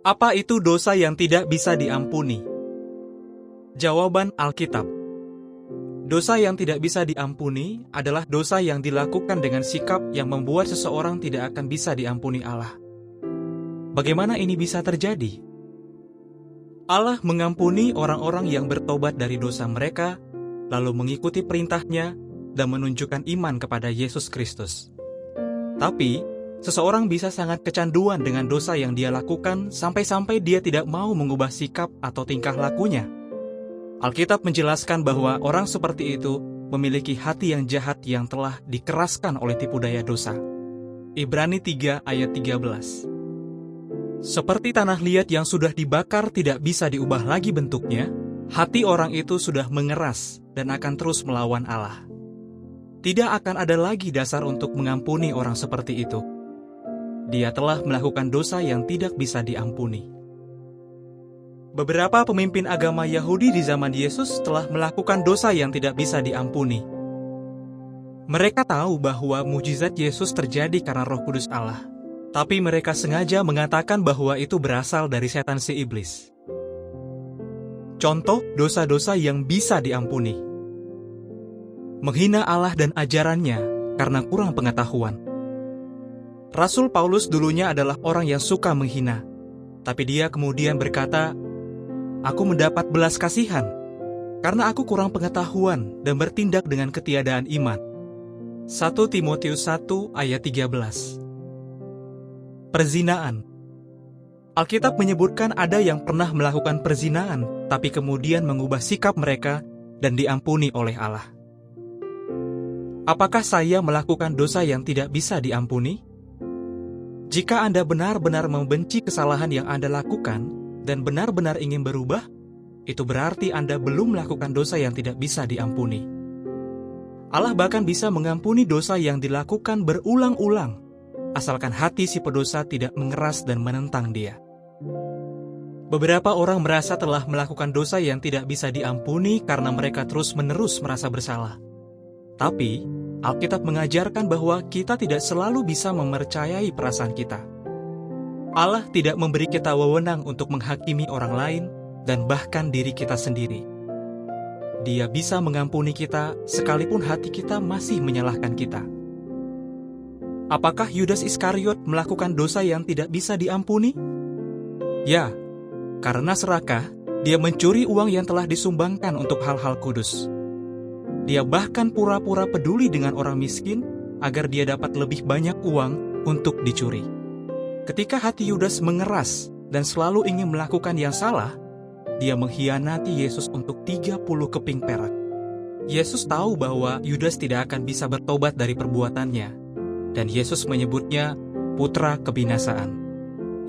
Apa itu dosa yang tidak bisa diampuni? Jawaban Alkitab. Dosa yang tidak bisa diampuni adalah dosa yang dilakukan dengan sikap yang membuat seseorang tidak akan bisa diampuni Allah. Bagaimana ini bisa terjadi? Allah mengampuni orang-orang yang bertobat dari dosa mereka, lalu mengikuti perintah-Nya dan menunjukkan iman kepada Yesus Kristus. Tapi, seseorang bisa sangat kecanduan dengan dosa yang dia lakukan sampai-sampai dia tidak mau mengubah sikap atau tingkah lakunya. Alkitab menjelaskan bahwa orang seperti itu memiliki hati yang jahat yang telah dikeraskan oleh tipu daya dosa. Ibrani 3 ayat 13. Seperti tanah liat yang sudah dibakar tidak bisa diubah lagi bentuknya, hati orang itu sudah mengeras dan akan terus melawan Allah. Tidak akan ada lagi dasar untuk mengampuni orang seperti itu. Dia telah melakukan dosa yang tidak bisa diampuni. Beberapa pemimpin agama Yahudi di zaman Yesus telah melakukan dosa yang tidak bisa diampuni. Mereka tahu bahwa mujizat Yesus terjadi karena Roh Kudus Allah, tapi mereka sengaja mengatakan bahwa itu berasal dari setan si iblis. Contoh dosa-dosa yang bisa diampuni: menghina Allah dan ajarannya karena kurang pengetahuan. Rasul Paulus dulunya adalah orang yang suka menghina, tapi dia kemudian berkata, "Aku mendapat belas kasihan, karena aku kurang pengetahuan dan bertindak dengan ketiadaan iman." 1 Timotius 1 ayat 13. Perzinaan. Alkitab menyebutkan ada yang pernah melakukan perzinaan, tapi kemudian mengubah sikap mereka dan diampuni oleh Allah. Apakah saya melakukan dosa yang tidak bisa diampuni? Jika Anda benar-benar membenci kesalahan yang Anda lakukan dan benar-benar ingin berubah, itu berarti Anda belum melakukan dosa yang tidak bisa diampuni. Allah bahkan bisa mengampuni dosa yang dilakukan berulang-ulang, asalkan hati si pendosa tidak mengeras dan menentang dia. Beberapa orang merasa telah melakukan dosa yang tidak bisa diampuni karena mereka terus-menerus merasa bersalah. Tapi, Alkitab mengajarkan bahwa kita tidak selalu bisa mempercayai perasaan kita. Allah tidak memberi kita wewenang untuk menghakimi orang lain dan bahkan diri kita sendiri. Dia bisa mengampuni kita sekalipun hati kita masih menyalahkan kita. Apakah Yudas Iskariot melakukan dosa yang tidak bisa diampuni? Ya, karena serakah, dia mencuri uang yang telah disumbangkan untuk hal-hal kudus. Dia bahkan pura-pura peduli dengan orang miskin agar dia dapat lebih banyak uang untuk dicuri. Ketika hati Yudas mengeras dan selalu ingin melakukan yang salah, dia mengkhianati Yesus untuk 30 keping perak. Yesus tahu bahwa Yudas tidak akan bisa bertobat dari perbuatannya, dan Yesus menyebutnya putra kebinasaan.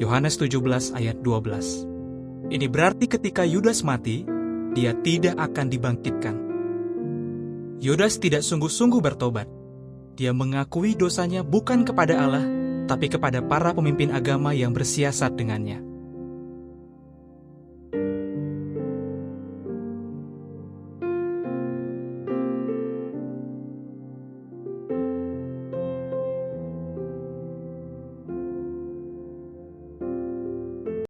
Yohanes 17 ayat 12. Ini berarti ketika Yudas mati, dia tidak akan dibangkitkan. Yudas tidak sungguh-sungguh bertobat. Dia mengakui dosanya bukan kepada Allah, tapi kepada para pemimpin agama yang bersiasat dengannya.